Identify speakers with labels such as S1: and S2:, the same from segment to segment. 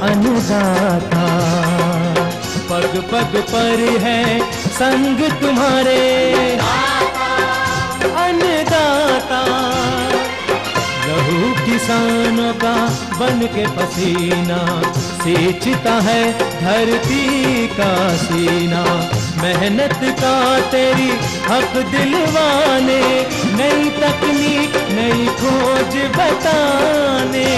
S1: अन्नदाता। पग पग पर है संग तुम्हारे अन्नदाता। लहू किसानों का बन के पसीना सींचता है धरती का सीना। मेहनत का तेरी हक दिलवाने, नई तकनीक नई खोज बताने।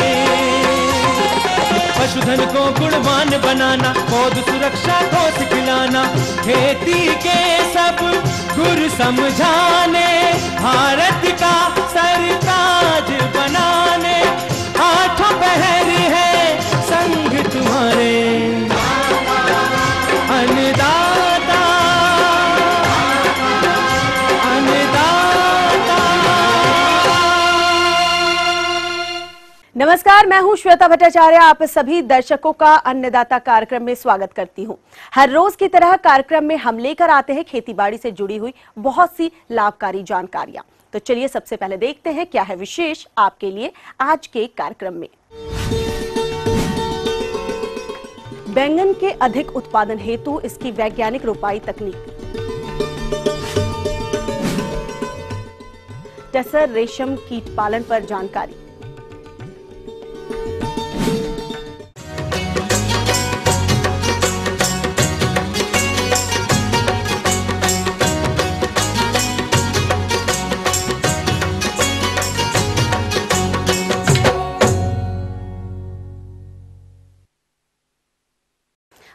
S1: पशुधन को गुणवान बनाना, पौध सुरक्षा को सिखलाना, खेती के सब गुर समझाने, भारत का सरताज बनाने। आठों पहर है संग तुम्हारे अन्नदाता अन्नदाता।
S2: नमस्कार, मैं हूं श्वेता भट्टाचार्य। आप सभी दर्शकों का अन्नदाता कार्यक्रम में स्वागत करती हूं। हर रोज की तरह कार्यक्रम में हम लेकर आते हैं खेतीबाड़ी से जुड़ी हुई बहुत सी लाभकारी जानकारियां। तो चलिए सबसे पहले देखते हैं क्या है विशेष आपके लिए आज के कार्यक्रम में। बैंगन के अधिक उत्पादन हेतु इसकी वैज्ञानिक रोपाई तकनीक। टसर रेशम कीट पालन पर जानकारी।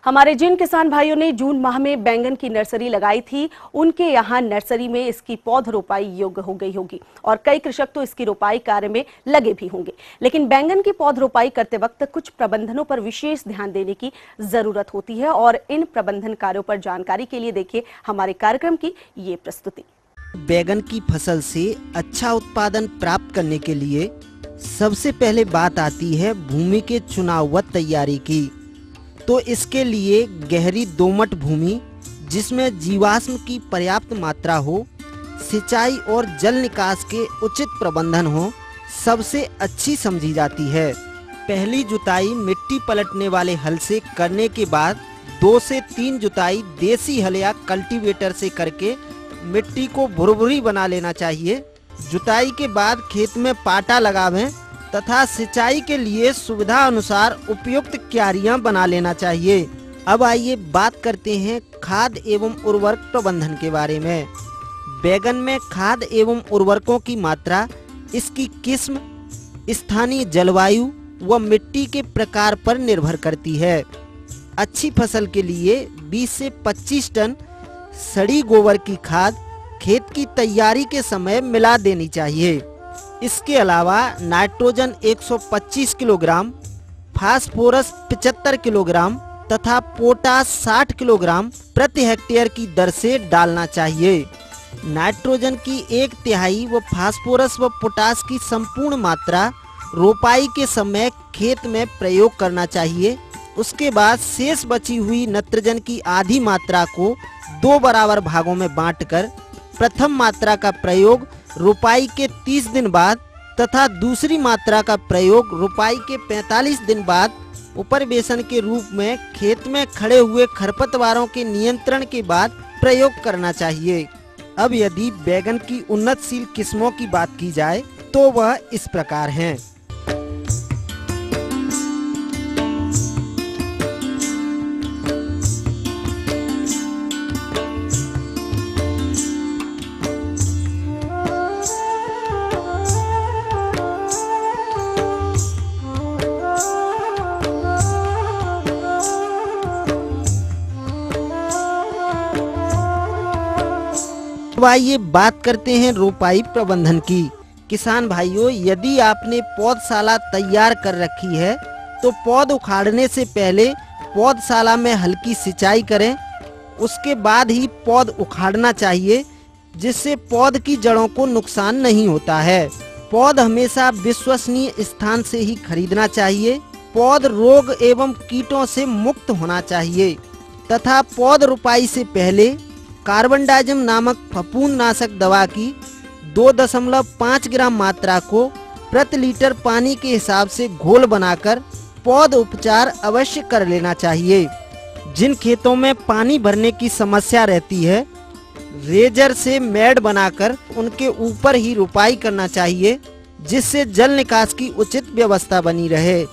S2: हमारे जिन किसान भाइयों ने जून माह में बैंगन की नर्सरी लगाई थी, उनके यहाँ नर्सरी में इसकी पौध रोपाई योग्य हो गई होगी और कई कृषक तो इसकी रोपाई कार्य में लगे भी होंगे। लेकिन बैंगन की पौध रोपाई करते वक्त कुछ प्रबंधनों पर विशेष ध्यान देने की जरूरत होती है और इन प्रबंधन कार्यों पर जानकारी के लिए देखिए हमारे कार्यक्रम की ये प्रस्तुति।
S3: बैंगन की फसल से अच्छा उत्पादन प्राप्त करने के लिए सबसे पहले बात आती है भूमि के चुनाव व तैयारी की। तो इसके लिए गहरी दोमट भूमि जिसमें जीवाश्म की पर्याप्त मात्रा हो, सिंचाई और जल निकास के उचित प्रबंधन हो, सबसे अच्छी समझी जाती है। पहली जुताई मिट्टी पलटने वाले हल से करने के बाद 2 से 3 जुताई देसी हल या कल्टीवेटर से करके मिट्टी को भुरभुरी बना लेना चाहिए। जुताई के बाद खेत में पाटा लगावें तथा सिंचाई के लिए सुविधा अनुसार उपयुक्त क्यारियां बना लेना चाहिए। अब आइए बात करते हैं खाद एवं उर्वरक प्रबंधन के बारे में। बैंगन में खाद एवं उर्वरकों की मात्रा इसकी किस्म, स्थानीय जलवायु व मिट्टी के प्रकार पर निर्भर करती है। अच्छी फसल के लिए 20 से 25 टन सड़ी गोबर की खाद खेत की तैयारी के समय मिला देनी चाहिए। इसके अलावा नाइट्रोजन 125 किलोग्राम, फास्फोरस 75 किलोग्राम तथा पोटास 60 किलोग्राम प्रति हेक्टेयर की दर से डालना चाहिए। नाइट्रोजन की 1/3 व फास्फोरस व पोटास की संपूर्ण मात्रा रोपाई के समय खेत में प्रयोग करना चाहिए। उसके बाद शेष बची हुई नाइट्रोजन की आधी मात्रा को 2 बराबर भागों में बांटकर प्रथम मात्रा का प्रयोग रोपाई के 30 दिन बाद तथा दूसरी मात्रा का प्रयोग रोपाई के 45 दिन बाद उपरवेशन के रूप में खेत में खड़े हुए खरपतवारों के नियंत्रण के बाद प्रयोग करना चाहिए। अब यदि बैंगन की उन्नतशील किस्मों की बात की जाए तो वह इस प्रकार हैं। अब आइए बात करते हैं रोपाई प्रबंधन की। किसान भाइयों, यदि आपने पौधशाला तैयार कर रखी है तो पौध उखाड़ने से पहले पौधशाला में हल्की सिंचाई करें। उसके बाद ही पौध उखाड़ना चाहिए, जिससे पौध की जड़ों को नुकसान नहीं होता है। पौध हमेशा विश्वसनीय स्थान से ही खरीदना चाहिए। पौध रोग एवं कीटों से मुक्त होना चाहिए तथा पौध रोपाई से पहले कार्बनडाजिम नामक फफूंदनाशक दवा की 2.5 ग्राम मात्रा को प्रति लीटर पानी के हिसाब से घोल बनाकर पौध उपचार अवश्य कर लेना चाहिए। जिन खेतों में पानी भरने की समस्या रहती है, रेजर से मेड़ बनाकर उनके ऊपर ही रुपाई करना चाहिए, जिससे जल निकास की उचित व्यवस्था बनी रहे।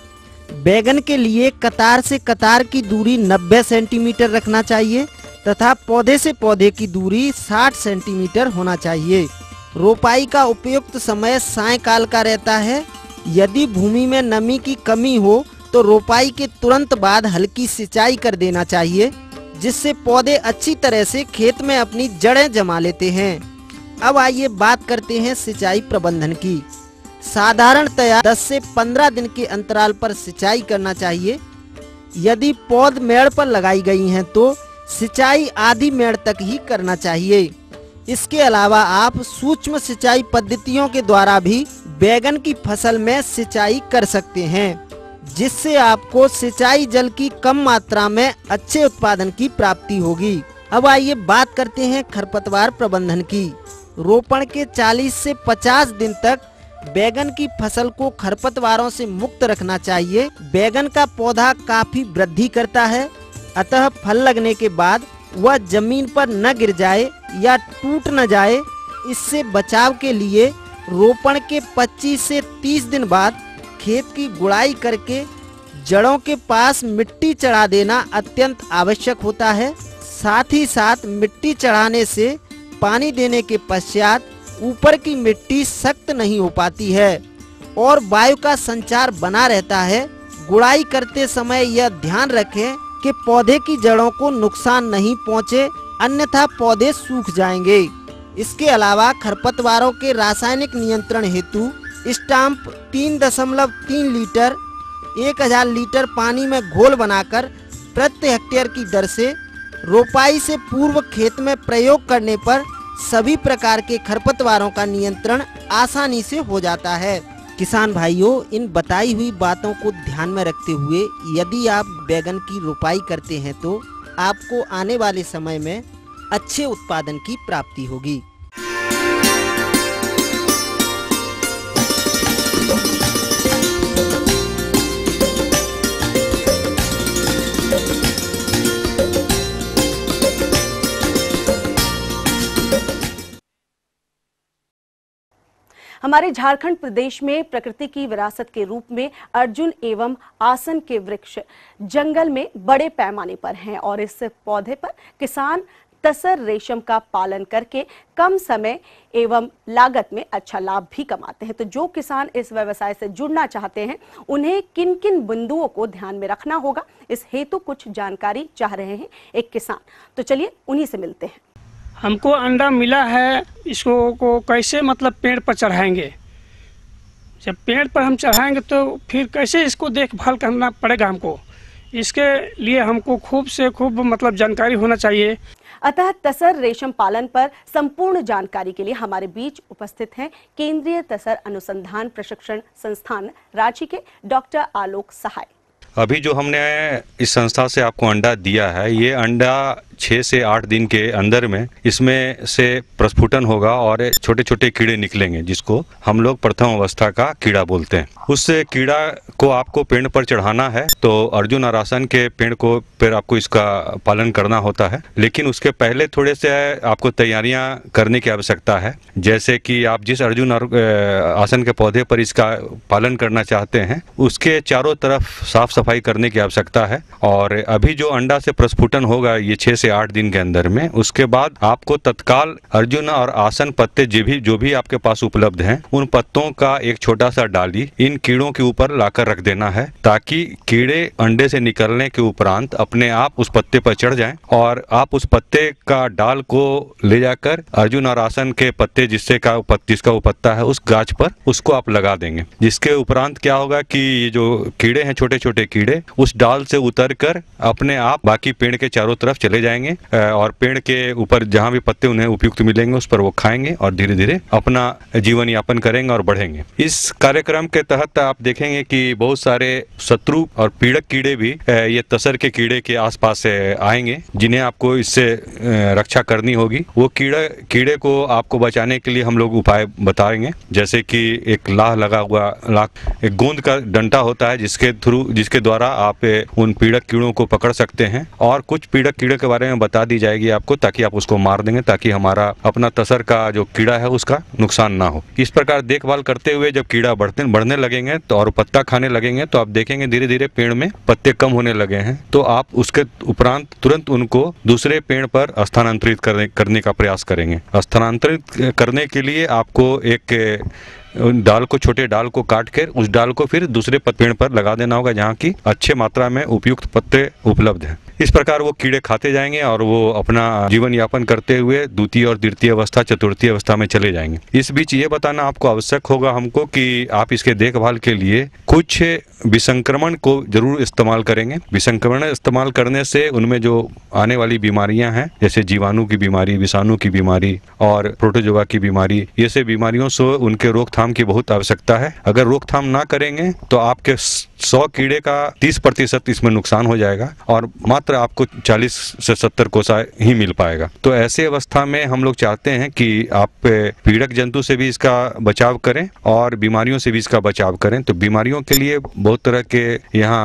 S3: बैगन के लिए कतार से कतार की दूरी 90 सेंटीमीटर रखना चाहिए तथा पौधे से पौधे की दूरी 60 सेंटीमीटर होना चाहिए। रोपाई का उपयुक्त समय सायंकाल का रहता है। यदि भूमि में नमी की कमी हो तो रोपाई के तुरंत बाद हल्की सिंचाई कर देना चाहिए, जिससे पौधे अच्छी तरह से खेत में अपनी जड़ें जमा लेते हैं। अब आइए बात करते हैं सिंचाई प्रबंधन की। साधारणतया 10 से 15 दिन के अंतराल पर सिंचाई करना चाहिए। यदि पौध मेड़ पर लगाई गई हैं तो सिंचाई आधी मेड़ तक ही करना चाहिए। इसके अलावा आप सूक्ष्म सिंचाई पद्धतियों के द्वारा भी बैगन की फसल में सिंचाई कर सकते हैं, जिससे आपको सिंचाई जल की कम मात्रा में अच्छे उत्पादन की प्राप्ति होगी। अब आइए बात करते हैं खरपतवार प्रबंधन की। रोपण के 40 से 50 दिन तक बैगन की फसल को खरपतवारों से मुक्त रखना चाहिए। बैगन का पौधा काफी वृद्धि करता है, अतः फल लगने के बाद वह जमीन पर न गिर जाए या टूट न जाए, इससे बचाव के लिए रोपण के 25 से 30 दिन बाद खेत की गुड़ाई करके जड़ों के पास मिट्टी चढ़ा देना अत्यंत आवश्यक होता है। साथ ही साथ मिट्टी चढ़ाने से पानी देने के पश्चात ऊपर की मिट्टी सख्त नहीं हो पाती है और वायु का संचार बना रहता है। गुड़ाई करते समय यह ध्यान रखें कि पौधे की जड़ों को नुकसान नहीं पहुंचे, अन्यथा पौधे सूख जाएंगे। इसके अलावा खरपतवारों के रासायनिक नियंत्रण हेतु स्टाम्प 3.3 लीटर 1000 लीटर पानी में घोल बनाकर प्रति हेक्टेयर की दर से रोपाई से पूर्व खेत में प्रयोग करने पर सभी प्रकार के खरपतवारों का नियंत्रण आसानी से हो जाता है। किसान भाइयों, इन बताई हुई बातों को ध्यान में रखते हुए यदि आप बैगन की रोपाई करते हैं तो आपको आने वाले समय में अच्छे उत्पादन की प्राप्ति होगी।
S2: हमारे झारखंड प्रदेश में प्रकृति की विरासत के रूप में अर्जुन एवं आसन के वृक्ष जंगल में बड़े पैमाने पर हैं और इस पौधे पर किसान तसर रेशम का पालन करके कम समय एवं लागत में अच्छा लाभ भी कमाते हैं। तो जो किसान इस व्यवसाय से जुड़ना चाहते हैं उन्हें किन किन बिंदुओं को ध्यान में रखना होगा, इस हेतु कुछ जानकारी चाह रहे हैं एक किसान। तो चलिए उन्हीं से मिलते हैं।
S4: हमको अंडा मिला है, इसको को कैसे मतलब पेड़ पर चढ़ाएंगे। जब पेड़ पर हम चढ़ाएंगे तो फिर कैसे इसको देखभाल करना पड़ेगा हमको। इसके लिए हमको खूब से खूब मतलब जानकारी होना चाहिए।
S2: अतः तसर रेशम पालन पर संपूर्ण जानकारी के लिए हमारे बीच उपस्थित हैं केंद्रीय तसर अनुसंधान प्रशिक्षण संस्थान रांची के डॉक्टर आलोक सहाय।
S5: अभी जो हमने इस संस्था से आपको अंडा दिया है, ये अंडा 6 से 8 दिन के अंदर में इसमें से प्रस्फुटन होगा और छोटे छोटे कीड़े निकलेंगे, जिसको हम लोग प्रथम अवस्था का कीड़ा बोलते हैं। उस कीड़ा को आपको पेड़ पर चढ़ाना है तो अर्जुन और आसन के पेड़ को फिर आपको इसका पालन करना होता है। लेकिन उसके पहले थोड़े से आपको तैयारियां करने की आवश्यकता है, जैसे कि आप जिस अर्जुन और आसन के पौधे पर इसका पालन करना चाहते हैं उसके चारों तरफ साफ सफाई करने की आवश्यकता है। और अभी जो अंडा से प्रस्फुटन होगा ये 6 से 8 दिन के अंदर में, उसके बाद आपको तत्काल अर्जुन और आसन पत्ते जो भी आपके पास उपलब्ध हैं उन पत्तों का एक छोटा सा डाली इन कीड़ों के ऊपर लाकर रख देना है, ताकि कीड़े अंडे से निकलने के उपरांत अपने आप उस पत्ते पर चढ़ जाएं और आप उस पत्ते का डाल को ले जाकर अर्जुन और आसन के पत्ते जिसका वो पत्ता है उस गाछ पर उसको आप लगा देंगे। जिसके उपरांत क्या होगा कि ये जो कीड़े हैं छोटे छोटे कीड़े उस डाल से उतर कर अपने आप बाकी पेड़ के चारों तरफ चले जाएंगे जाएंगे और पेड़ के ऊपर जहाँ भी पत्ते उन्हें उपयुक्त मिलेंगे उस पर वो खाएंगे और धीरे धीरे अपना जीवन यापन करेंगे और बढ़ेंगे। इस कार्यक्रम के तहत आप देखेंगे कि बहुत सारे शत्रु और पीड़क कीड़े भी ये तसर के कीड़े के आसपास आएंगे, जिन्हें आपको इससे रक्षा करनी होगी। वो कीड़े को आपको बचाने के लिए हम लोग उपाय बताएंगे, जैसे कि एक लाह लगा हुआ एक गोंद का डंटा होता है जिसके द्वारा आप उन पीड़क कीड़ों को पकड़ सकते हैं, और कुछ पीड़क कीड़े के बारे में बता दी जाएगी आपको, ताकि आप उसको मार देंगे, ताकि हमारा अपना तसर का जो कीड़ा है उसका नुकसान ना हो। इस प्रकार देखभाल करते हुए जब कीड़ा बढ़ने लगेंगे तो और पत्ता खाने लगेंगे तो आप देखेंगे धीरे धीरे पेड़ में पत्ते कम होने लगे हैं, तो आप उसके उपरांत तुरंत उनको दूसरे पेड़ पर स्थानांतरित करने का प्रयास करेंगे। स्थानांतरित करने के लिए आपको एक डाल को, छोटे डाल को काट कर उस डाल को फिर दूसरे पेड़ पर लगा देना होगा जहाँ की अच्छे मात्रा में उपयुक्त पत्ते उपलब्ध हैं। इस प्रकार वो कीड़े खाते जाएंगे और वो अपना जीवन यापन करते हुए द्वितीय और तृतीय अवस्था, चतुर्थीय अवस्था में चले जाएंगे। इस बीच ये बताना आपको आवश्यक होगा हमको कि आप इसके देखभाल के लिए कुछ विसंक्रमण को जरूर इस्तेमाल करेंगे। विसंक्रमण इस्तेमाल करने से उनमें जो आने वाली बीमारियां हैं, जैसे जीवाणु की बीमारी, विषाणु की बीमारी और प्रोटोजोआ की बीमारी, ये सब बीमारियों से उनके रोकथाम की बहुत आवश्यकता है। अगर रोकथाम ना करेंगे तो आपके 100 कीड़े का 30% इसमें नुकसान हो जाएगा और मात्र आपको 40 से 70 कोसा ही मिल पाएगा। तो ऐसे अवस्था में हम लोग चाहते हैं कि आप पीड़क जंतु से भी इसका बचाव करें और बीमारियों से भी इसका बचाव करें। तो बीमारियों के लिए बहुत तरह के यहाँ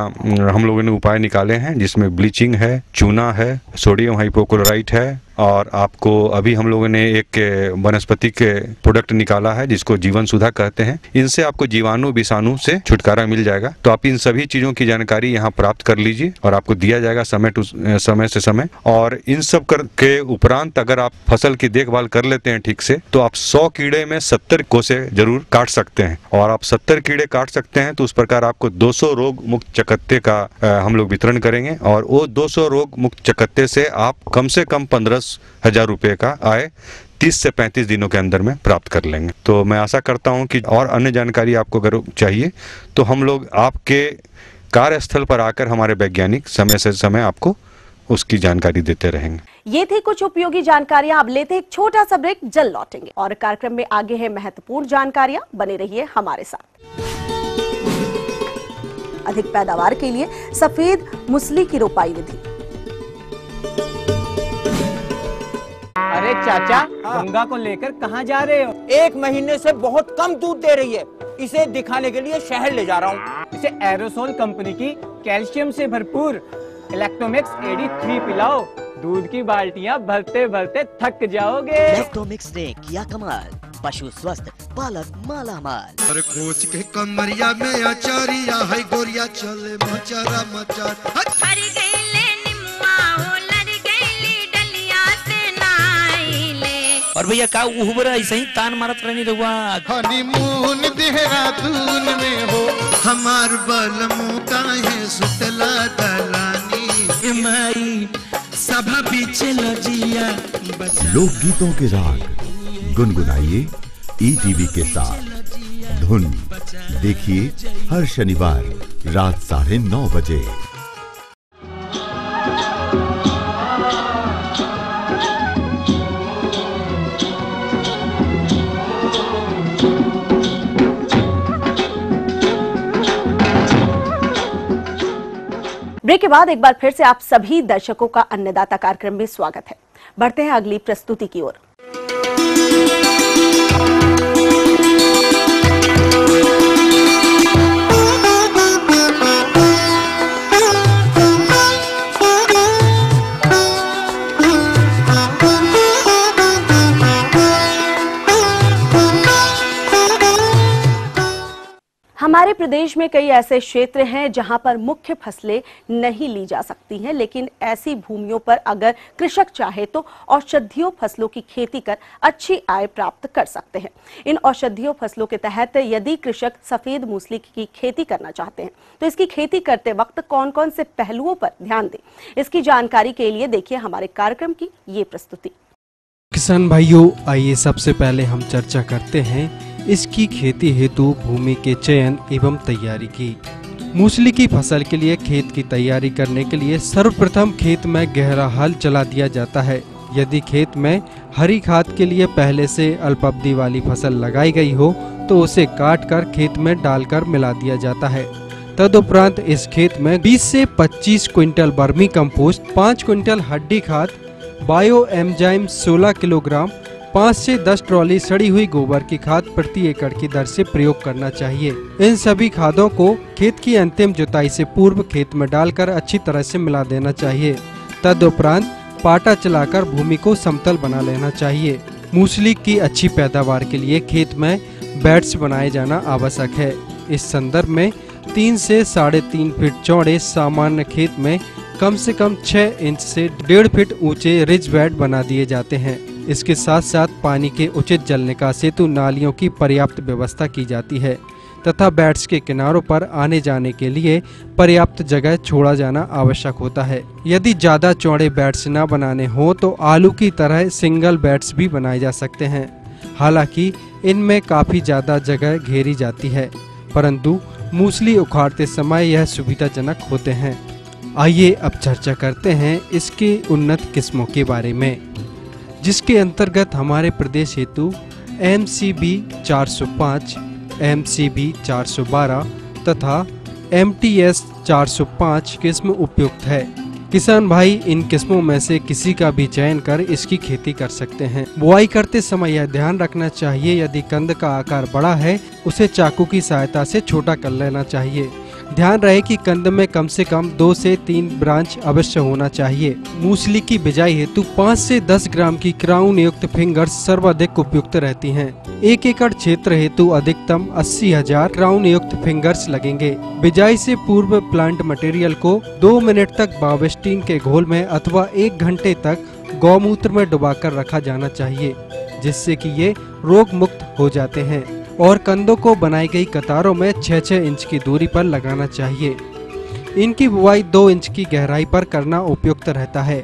S5: हम लोगों ने उपाय निकाले हैं, जिसमें ब्लीचिंग है, चूना है, सोडियम हाइपोक्लोराइट है, और आपको अभी हम लोगों ने एक वनस्पति के प्रोडक्ट निकाला है जिसको जीवन सुधा कहते हैं। इनसे आपको जीवाणु विषाणु से छुटकारा मिल जाएगा। तो आप इन सभी चीजों की जानकारी यहाँ प्राप्त कर लीजिए और आपको दिया जाएगा समय से समय। और इन सब के उपरांत अगर आप फसल की देखभाल कर लेते हैं ठीक से, तो आप 100 कीड़े में 70 कोसे जरूर काट सकते हैं। और आप 70 कीड़े काट सकते हैं तो उस प्रकार आपको 200 रोग मुक्त चकत्ते का हम लोग वितरण करेंगे, और वो 200 रोग मुक्त चकत्ते से आप कम से कम 15,000 रुपए का आय 30 से 35 दिनों के अंदर में प्राप्त कर लेंगे। तो मैं आशा करता हूं कि और अन्य जानकारी आपको अगर चाहिए तो हम लोग आपके कार्यस्थल पर आकर हमारे वैज्ञानिक समय से समय आपको उसकी जानकारी देते रहेंगे।
S2: ये थी कुछ उपयोगी जानकारियां। अब लेते हैं एक छोटा सा ब्रेक, जल्द लौटेंगे और कार्यक्रम में आगे है महत्वपूर्ण जानकारियां। बने रहिए हमारे साथ। अधिक पैदावार के लिए सफेद मूसली की रोपाई विधि।
S1: अरे चाचा, गंगा को लेकर कहाँ जा रहे हो?
S6: 1 महीने से बहुत कम दूध दे रही है, इसे दिखाने के लिए शहर ले जा रहा हूँ।
S1: इसे एरोसोल कंपनी की कैल्शियम से भरपूर इलेक्ट्रोमिक्स AD3 पिलाओ, दूध की बाल्टियाँ भरते भरते थक जाओगे।
S7: इलेक्ट्रोमिक्स ने किया कमाल, पशु स्वस्थ, पालक मालामाल।
S8: अरे कोच के कमरिया में अचारिया है गोरिया चले मचारा मचार।
S9: हर गईले निम्मा हो लड़ गईली डलिया से नाइले।
S7: और भैया का उहबरा ऐसे ही तान मारत रहनी रहुआ।
S8: हनीमून देहरादून में हो हमार बलमू काहे सुतला दलानी माई सभा पीछे लजिया।
S10: लोकगीतों के राग गुनगुनाइए ETV के साथ। धुन देखिए हर शनिवार रात 9:30 बजे।
S2: ब्रेक के बाद एक बार फिर से आप सभी दर्शकों का अन्नदाता कार्यक्रम में स्वागत है। बढ़ते हैं अगली प्रस्तुति की ओर। हमारे प्रदेश में कई ऐसे क्षेत्र हैं जहां पर मुख्य फसलें नहीं ली जा सकती हैं, लेकिन ऐसी भूमियों पर अगर कृषक चाहे तो औषधीय फसलों की खेती कर अच्छी आय प्राप्त कर सकते हैं। इन औषधीय फसलों के तहत यदि कृषक सफेद मूसली की खेती करना चाहते हैं तो इसकी खेती करते वक्त कौन कौन से पहलुओं पर ध्यान दें, इसकी जानकारी के लिए देखिए हमारे कार्यक्रम की ये प्रस्तुति।
S11: किसान भाइयों, आइए सबसे पहले हम चर्चा करते हैं इसकी खेती हेतु भूमि के चयन एवं तैयारी की। मूसली की फसल के लिए खेत की तैयारी करने के लिए सर्वप्रथम खेत में गहरा हल चला दिया जाता है। यदि खेत में हरी खाद के लिए पहले से अल्पावधि वाली फसल लगाई गई हो तो उसे काट कर खेत में डालकर मिला दिया जाता है। तदुपरांत इस खेत में 20 से 25 क्विंटल वर्मी कंपोस्ट, 5 क्विंटल हड्डी खाद, बायो एंजाइम 16 किलोग्राम, 5 से 10 ट्रॉली सड़ी हुई गोबर की खाद प्रति एकड़ की दर से प्रयोग करना चाहिए। इन सभी खादों को खेत की अंतिम जुताई से पूर्व खेत में डालकर अच्छी तरह से मिला देना चाहिए। तदुपरांत पाटा चलाकर भूमि को समतल बना लेना चाहिए। मूसली की अच्छी पैदावार के लिए खेत में बेड्स बनाए जाना आवश्यक है। इस संदर्भ में 3 से 3.5 फीट चौड़े सामान्य खेत में कम से कम 6 इंच से 1.5 फीट ऊंचे रिज बेड बना दिए जाते हैं। इसके साथ साथ पानी के उचित जल निकास हेतु नालियों की पर्याप्त व्यवस्था की जाती है तथा बेड्स के किनारों पर आने जाने के लिए पर्याप्त जगह छोड़ा जाना आवश्यक होता है। यदि ज्यादा चौड़े बेड्स न बनाने हो तो आलू की तरह सिंगल बेड्स भी बनाए जा सकते हैं। हालांकि इनमें काफी ज्यादा जगह घेरी जाती है, परंतु मूसली उखाड़ते समय यह सुविधाजनक होते हैं। आइए अब चर्चा करते हैं इसके उन्नत किस्मों के बारे में, जिसके अंतर्गत हमारे प्रदेश हेतु MCB 405, MCB 412 तथा MTS 405 किस्म उपयुक्त है। किसान भाई इन किस्मों में से किसी का भी चयन कर इसकी खेती कर सकते हैं। बुआई करते समय यह ध्यान रखना चाहिए, यदि कंद का आकार बड़ा है उसे चाकू की सहायता से छोटा कर लेना चाहिए। ध्यान रहे कि कंद में कम से कम 2 से 3 ब्रांच अवश्य होना चाहिए। मूसली की बिजाई हेतु 5 से 10 ग्राम की क्राउन युक्त फिंगर्स सर्वाधिक उपयुक्त रहती हैं। 1 एकड़ क्षेत्र हेतु अधिकतम 80,000 क्राउन युक्त फिंगर्स लगेंगे। बिजाई से पूर्व प्लांट मटेरियल को 2 मिनट तक बावेस्टीन के घोल में अथवा 1 घंटे तक गौमूत्र में डुबाकर रखा जाना चाहिए, जिससे कि ये रोग मुक्त हो जाते हैं और कंदों को बनाई गई कतारों में 6-6 इंच की दूरी पर लगाना चाहिए। इनकी बुआई 2 इंच की गहराई पर करना उपयुक्त रहता है।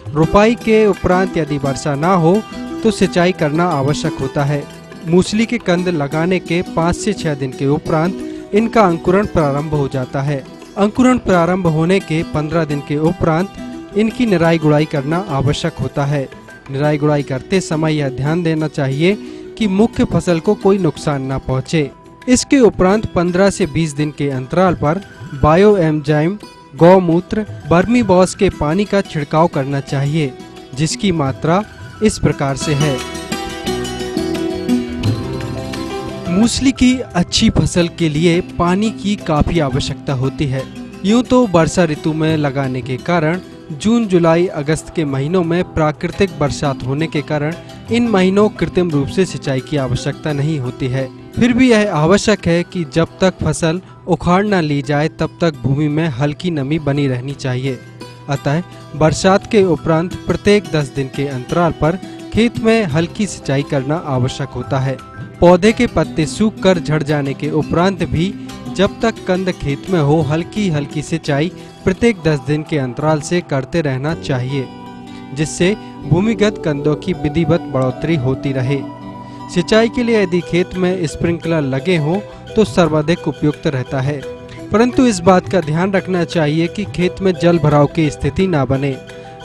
S11: रोपाई के उपरांत यदि वर्षा ना हो तो सिंचाई करना आवश्यक होता है। मूसली के कंद लगाने के 5 से 6 दिन के उपरांत इनका अंकुरण प्रारंभ हो जाता है। अंकुरण प्रारंभ होने के 15 दिन के उपरांत इनकी निराई गुड़ाई करना आवश्यक होता है। निराई गुड़ाई करते समय यह ध्यान देना चाहिए कि मुख्य फसल को कोई नुकसान न पहुंचे। इसके उपरांत 15 से 20 दिन के अंतराल पर बायो एंजाइम, गौमूत्र, वर्मी बॉस के पानी का छिड़काव करना चाहिए, जिसकी मात्रा इस प्रकार से है। मूसली की अच्छी फसल के लिए पानी की काफी आवश्यकता होती है। यूं तो वर्षा ऋतु में लगाने के कारण जून, जुलाई, अगस्त के महीनों में प्राकृतिक बरसात होने के कारण इन महीनों कृत्रिम रूप से सिंचाई की आवश्यकता नहीं होती है। फिर भी यह आवश्यक है कि जब तक फसल उखाड़ न ली जाए तब तक भूमि में हल्की नमी बनी रहनी चाहिए। अतः बरसात के उपरांत प्रत्येक 10 दिन के अंतराल पर खेत में हल्की सिंचाई करना आवश्यक होता है। पौधे के पत्ते सूख कर झड़ जाने के उपरांत भी जब तक कंद खेत में हो हल्की हल्की सिंचाई प्रत्येक 10 दिन के अंतराल से करते रहना चाहिए, जिससे भूमिगत कंदों की विधिवत बढ़ोतरी होती रहे। सिंचाई के लिए यदि खेत में स्प्रिंकलर लगे हों तो सर्वाधिक उपयुक्त रहता है, परंतु इस बात का ध्यान रखना चाहिए कि खेत में जल भराव की स्थिति ना बने।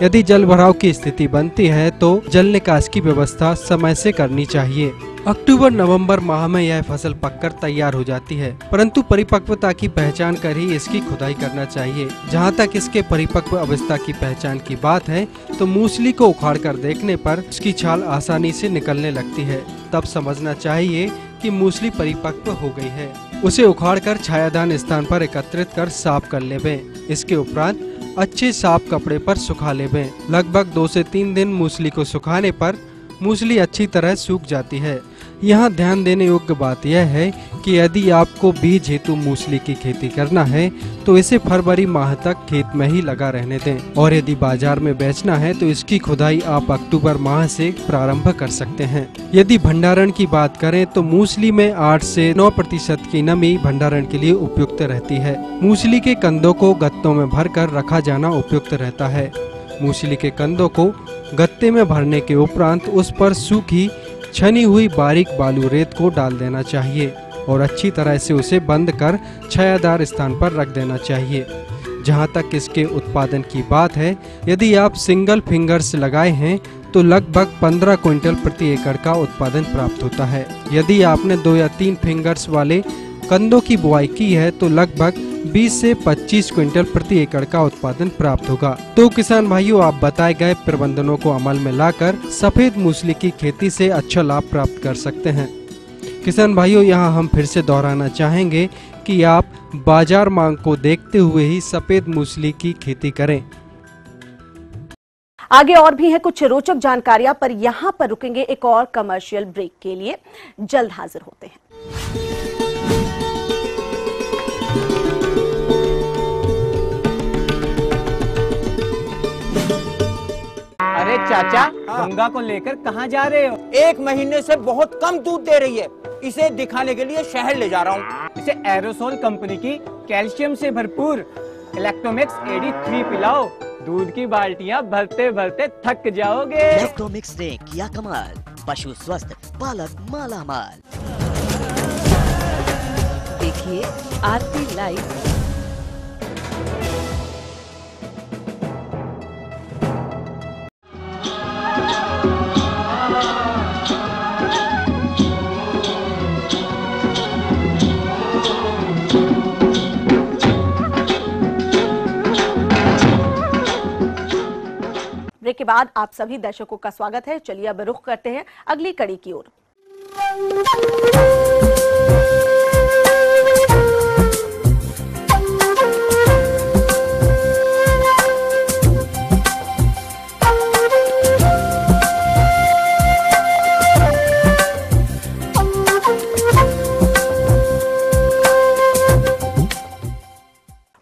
S11: यदि जल भराव की स्थिति बनती है तो जल निकास की व्यवस्था समय से करनी चाहिए। अक्टूबर नवंबर माह में यह फसल पककर तैयार हो जाती है, परंतु परिपक्वता की पहचान कर ही इसकी खुदाई करना चाहिए। जहां तक इसके परिपक्व अवस्था की पहचान की बात है तो मूसली को उखाड़ कर देखने पर उसकी छाल आसानी से निकलने लगती है। तब समझना चाहिए कि मूसली परिपक्व हो गई है। उसे उखाड़ कर छायादान स्थान पर एकत्रित कर साफ कर लेवें। इसके उपरांत अच्छे साफ कपड़े पर सुखा लेवें। लगभग 2 से 3 दिन मूसली को सुखाने पर मूसली अच्छी तरह सूख जाती है। यहाँ ध्यान देने योग्य बात यह है कि यदि आपको बीज हेतु मूसली की खेती करना है तो इसे फरवरी माह तक खेत में ही लगा रहने दें, और यदि बाजार में बेचना है तो इसकी खुदाई आप अक्टूबर माह से प्रारंभ कर सकते हैं। यदि भंडारण की बात करें तो मूसली में 8 से 9% की नमी भंडारण के लिए उपयुक्त रहती है। मूसली के कंदों को गत्तों में भरकर रखा जाना उपयुक्त रहता है। मूसली के कंदों को गत्ते में भरने के उपरांत उस पर सूखी छनी हुई बारीक बालू रेत को डाल देना चाहिए। और अच्छी तरह से उसे बंद कर छायादार स्थान पर रख देना चाहिए। जहां तक इसके उत्पादन की बात है, यदि आप सिंगल फिंगर्स लगाए हैं तो लगभग 15 क्विंटल प्रति एकड़ का उत्पादन प्राप्त होता है। यदि आपने 2 या 3 फिंगर्स वाले कंदों की बुआई की है तो लगभग 20 से 25 क्विंटल प्रति एकड़ का उत्पादन प्राप्त होगा। तो किसान भाइयों, आप बताए गए प्रबंधनों को अमल में लाकर सफेद मूसली की खेती से अच्छा लाभ प्राप्त कर सकते हैं। किसान भाइयों, यहाँ हम फिर से दोहराना चाहेंगे कि आप बाजार मांग को देखते हुए ही सफेद मूसली की खेती करें।
S2: आगे और भी है कुछ रोचक जानकारियां, पर यहाँ पर रुकेंगे एक और कमर्शियल ब्रेक के लिए। जल्द हाजिर होते हैं।
S1: अरे चाचा, गंगा को लेकर कहाँ जा रहे हो?
S6: 1 महीने से बहुत कम दूध दे रही है, इसे दिखाने के लिए शहर ले जा रहा हूँ।
S1: इसे एरोसोल कंपनी की कैल्शियम से भरपूर इलेक्ट्रोमिक्स AD3 पिलाओ, दूध की बाल्टियाँ भरते भरते थक जाओगे।
S7: इलेक्ट्रोमिक्स ने किया कमाल, पशु स्वस्थ, पालक मालामाल।
S12: देखिए आरती लाइव।
S2: ब्रेक के बाद आप सभी दर्शकों का स्वागत है। चलिए अब रुख करते हैं अगली कड़ी की ओर।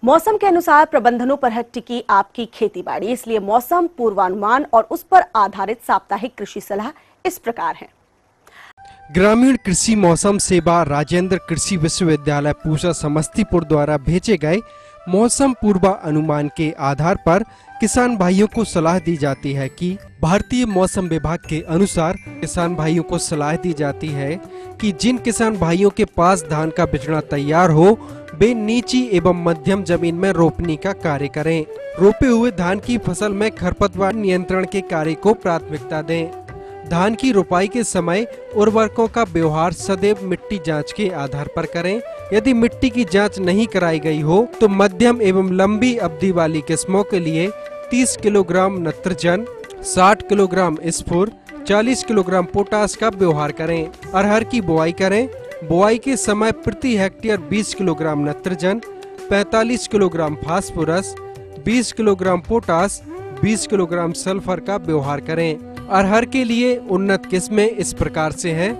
S2: मौसम के अनुसार प्रबंधनों पर है टिकी आपकी खेतीबाड़ी, इसलिए मौसम पूर्वानुमान और उस पर आधारित साप्ताहिक कृषि सलाह इस प्रकार है।
S11: ग्रामीण कृषि मौसम सेवा राजेंद्र कृषि विश्वविद्यालय पूसा समस्तीपुर द्वारा भेजे गए मौसम पूर्वानुमान के आधार पर किसान भाइयों को सलाह दी जाती है कि भारतीय मौसम विभाग के अनुसार किसान भाइयों को सलाह दी जाती है कि जिन किसान भाइयों के पास धान का बिचड़ा तैयार हो वे नीची एवं मध्यम जमीन में रोपनी का कार्य करें। रोपे हुए धान की फसल में खरपतवार नियंत्रण के कार्य को प्राथमिकता दें। धान की रोपाई के समय उर्वरकों का व्यवहार सदैव मिट्टी जांच के आधार पर करें। यदि मिट्टी की जांच नहीं कराई गई हो तो मध्यम एवं लंबी अवधि वाली किस्मों के लिए 30 किलोग्राम नत्रजन, 60 किलोग्राम स्फुर, 40 किलोग्राम पोटास का व्यवहार करें। अरहर की बुआई करें। बुआई के समय प्रति हेक्टेयर 20 किलोग्राम नत्रजन, 45 kilogram phosphorus, 20 kilogram potash, 20 kilogram sulphur का व्यवहार करें। अरहर के लिए उन्नत किस्में इस प्रकार से हैं।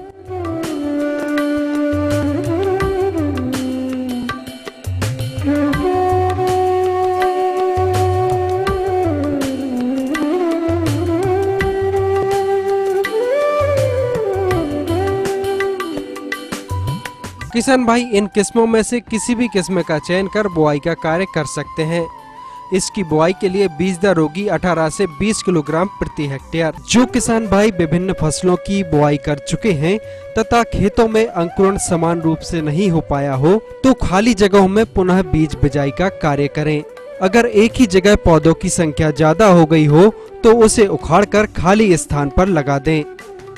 S11: किसान भाई इन किस्मों में से किसी भी किस्म का चयन कर बुआई का कार्य कर सकते हैं। इसकी बुआई के लिए बीजदार होगी 18 से 20 किलोग्राम प्रति हेक्टेयर। जो किसान भाई विभिन्न फसलों की बुआई कर चुके हैं तथा खेतों में अंकुरण समान रूप से नहीं हो पाया हो तो खाली जगहों में पुनः बीज बिजाई का कार्य करें। अगर एक ही जगह पौधों की संख्या ज्यादा हो गई हो तो उसे उखाड़कर खाली स्थान पर लगा दें।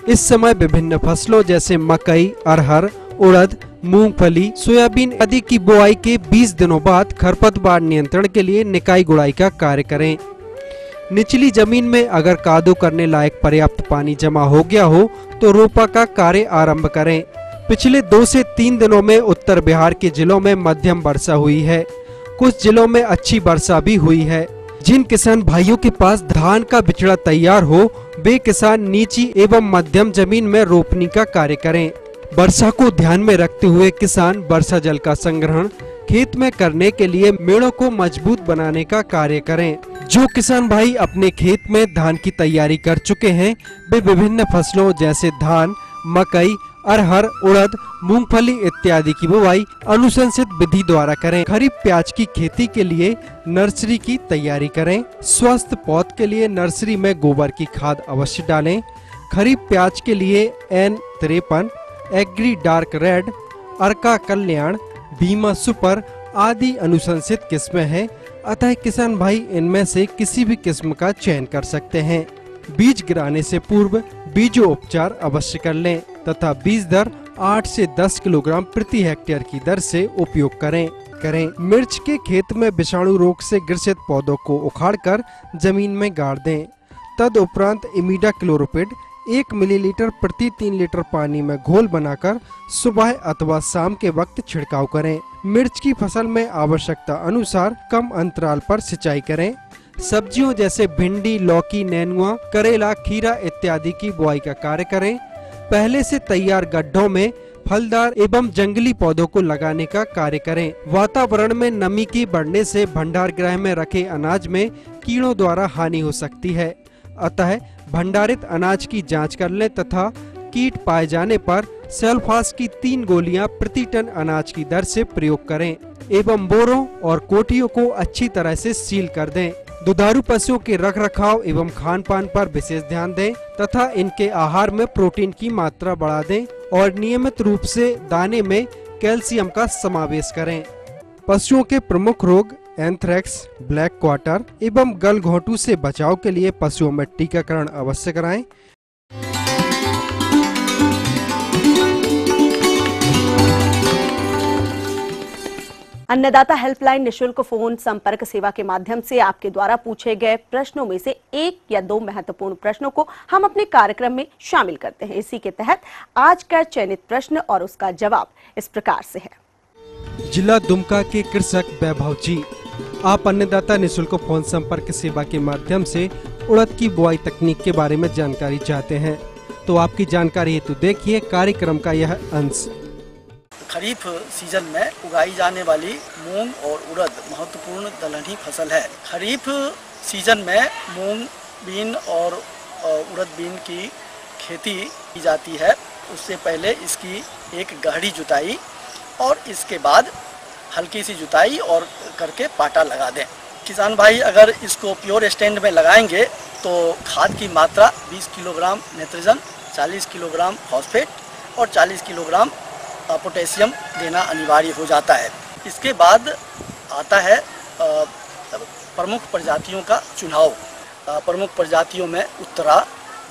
S11: इस समय विभिन्न फसलों जैसे मकई, अरहर, उड़द, मूंगफली, सोयाबीन आदि की बुआई के 20 दिनों बाद खरपतवार नियंत्रण के लिए निकाई गुड़ाई का कार्य करें। निचली जमीन में अगर कादू करने लायक पर्याप्त पानी जमा हो गया हो तो रोपा का कार्य आरंभ करें। पिछले 2 से 3 दिनों में उत्तर बिहार के जिलों में मध्यम वर्षा हुई है। कुछ जिलों में अच्छी वर्षा भी हुई है। जिन किसान भाइयों के पास धान का बिचड़ा तैयार हो वे किसान नीची एवं मध्यम जमीन में रोपनी का कार्य करें। वर्षा को ध्यान में रखते हुए किसान वर्षा जल का संग्रहण खेत में करने के लिए मेड़ों को मजबूत बनाने का कार्य करें। जो किसान भाई अपने खेत में धान की तैयारी कर चुके हैं वे विभिन्न फसलों जैसे धान, मकई, अरहर, उड़द, मूंगफली इत्यादि की बुवाई अनुशंसित विधि द्वारा करें। खरीफ प्याज की खेती के लिए नर्सरी की तैयारी करें। स्वस्थ पौध के लिए नर्सरी में गोबर की खाद अवश्य डालें। खरीफ प्याज के लिए N53, एग्री डार्क रेड, अर्का कल्याण, बीमा सुपर आदि अनुशंसित किस्में हैं, अतः किसान भाई इनमें से किसी भी किस्म का चयन कर सकते हैं। बीज गिराने से पूर्व बीजोपचार अवश्य कर लें तथा बीज दर 8 से 10 किलोग्राम प्रति हेक्टेयर की दर से उपयोग करें। मिर्च के खेत में विषाणु रोग से ग्रसित पौधों को उखाड़कर जमीन में गाड़ दें। तदुपरांत इमिडाक्लोप्रिड 1 मिलीलीटर प्रति 3 लीटर पानी में घोल बनाकर सुबह अथवा शाम के वक्त छिड़काव करें। मिर्च की फसल में आवश्यकता अनुसार कम अंतराल पर सिंचाई करें। सब्जियों जैसे भिंडी, लौकी, नेनुआ, करेला, खीरा इत्यादि की बुआई का कार्य करें। पहले से तैयार गड्ढों में फलदार एवं जंगली पौधों को लगाने का कार्य करें। वातावरण में नमी की बढ़ने से भंडार गृह में रखे अनाज में कीड़ों द्वारा हानि हो सकती है, अतः भंडारित अनाज की जांच कर लें तथा कीट पाए जाने पर सेल्फास की 3 गोलियां प्रति टन अनाज की दर से प्रयोग करें एवं बोरों और कोठियों को अच्छी तरह से सील कर दें। दुधारू पशुओं के रखरखाव एवं खान पान पर विशेष ध्यान दें तथा इनके आहार में प्रोटीन की मात्रा बढ़ा दें और नियमित रूप से दाने में कैल्शियम का समावेश करें। पशुओं के प्रमुख रोग एंथ्रेक्स, ब्लैक क्वार्टर एवं गलघोंटू से बचाव के लिए पशुओं में टीकाकरण अवश्य कराएं।
S2: अन्नदाता हेल्पलाइन निशुल्क फोन संपर्क सेवा के माध्यम से आपके द्वारा पूछे गए प्रश्नों में से 1 या 2 महत्वपूर्ण प्रश्नों को हम अपने कार्यक्रम में शामिल करते हैं। इसी के तहत आज का चयनित प्रश्न और उसका जवाब इस प्रकार से है।
S11: जिला दुमका के कृषक वैभव जी, आप अन्नदाता निशुल्क फोन संपर्क सेवा के माध्यम से उड़द की बुआई तकनीक के बारे में जानकारी चाहते हैं, तो आपकी जानकारी हेतु देखिए कार्यक्रम का यह अंश।
S13: खरीफ सीजन में उगाई जाने वाली मूंग और उड़द महत्वपूर्ण दलहनी फसल है। खरीफ सीजन में मूंग बीन और उड़द बीन की खेती की जाती है। उससे पहले इसकी एक गहरी जुताई और इसके बाद हल्की सी जुताई और करके पाटा लगा दें। किसान भाई अगर इसको प्योर स्टैंड में लगाएंगे तो खाद की मात्रा 20 किलोग्राम नाइट्रोजन, 40 किलोग्राम फॉस्फेट और 40 किलोग्राम पोटेशियम देना अनिवार्य हो जाता है। इसके बाद आता है प्रमुख प्रजातियों का चुनाव। प्रमुख प्रजातियों में उत्तरा,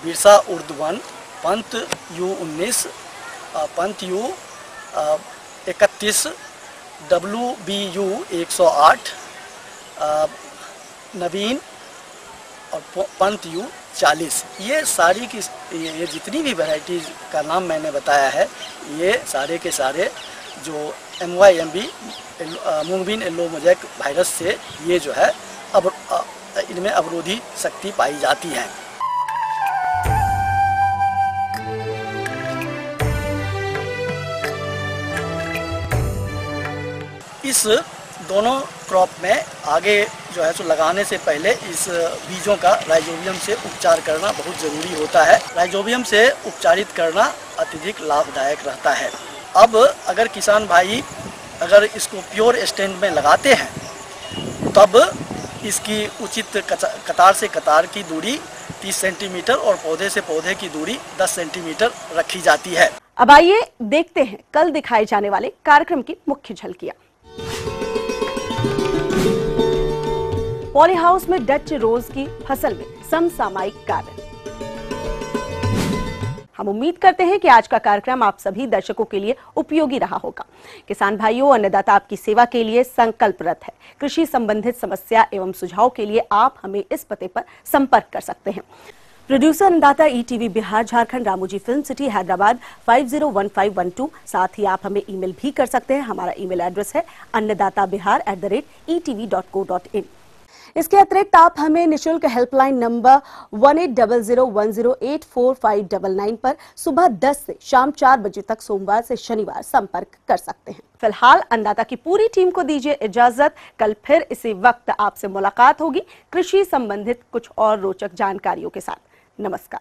S13: बिरसा उर्द 1, Pant U19, Pant U31, WBU 108, नवीन और पंत U40। ये सारी की ये जितनी भी वैरायटीज का नाम मैंने बताया है, ये सारे के सारे जो MYMB मूंगबीन येलो मोज़ेक वायरस से ये जो है अब इनमें अवरोधी शक्ति पाई जाती है। इस दोनों क्रॉप में आगे जो है सो लगाने से पहले इस बीजों का राइजोबियम से उपचार करना बहुत ज़रूरी होता है। राइजोबियम से उपचारित करना अत्यधिक लाभदायक रहता है। अब अगर किसान भाई अगर इसको प्योर स्टैंड में लगाते हैं तब इसकी उचित कतार से कतार की दूरी 30 सेंटीमीटर और पौधे से पौधे की दूरी 10 सेंटीमीटर रखी जाती है।
S2: अब आइए देखते हैं कल दिखाए जाने वाले कार्यक्रम की मुख्य झलकियां। पॉली हाउस में डच रोज की फसल में समसामयिक कार्य। हम उम्मीद करते हैं कि आज का कार्यक्रम आप सभी दर्शकों के लिए उपयोगी रहा होगा। किसान भाइयों, अन्नदाता आपकी सेवा के लिए संकल्परत है। कृषि संबंधित समस्या एवं सुझाव के लिए आप हमें इस पते पर संपर्क कर सकते हैं। प्रोड्यूसर अन्नदाता ETV Bihar Jharkhand, Ramoji film city Hyderabad 501512। साथ ही आप हमें ईमेल भी कर सकते हैं। हमारा ईमेल एड्रेस है annadatabihar@etv.co.in। इसके अतिरिक्त आप हमें निशुल्क हेल्पलाइन नंबर 180010845999 पर सुबह 10 से शाम 4 बजे तक सोमवार से शनिवार संपर्क कर सकते हैं। फिलहाल अन्नदाता की पूरी टीम को दीजिए इजाजत। कल फिर इसी वक्त आपसे मुलाकात होगी कृषि संबंधित कुछ और रोचक जानकारियों के साथ। नमस्कार।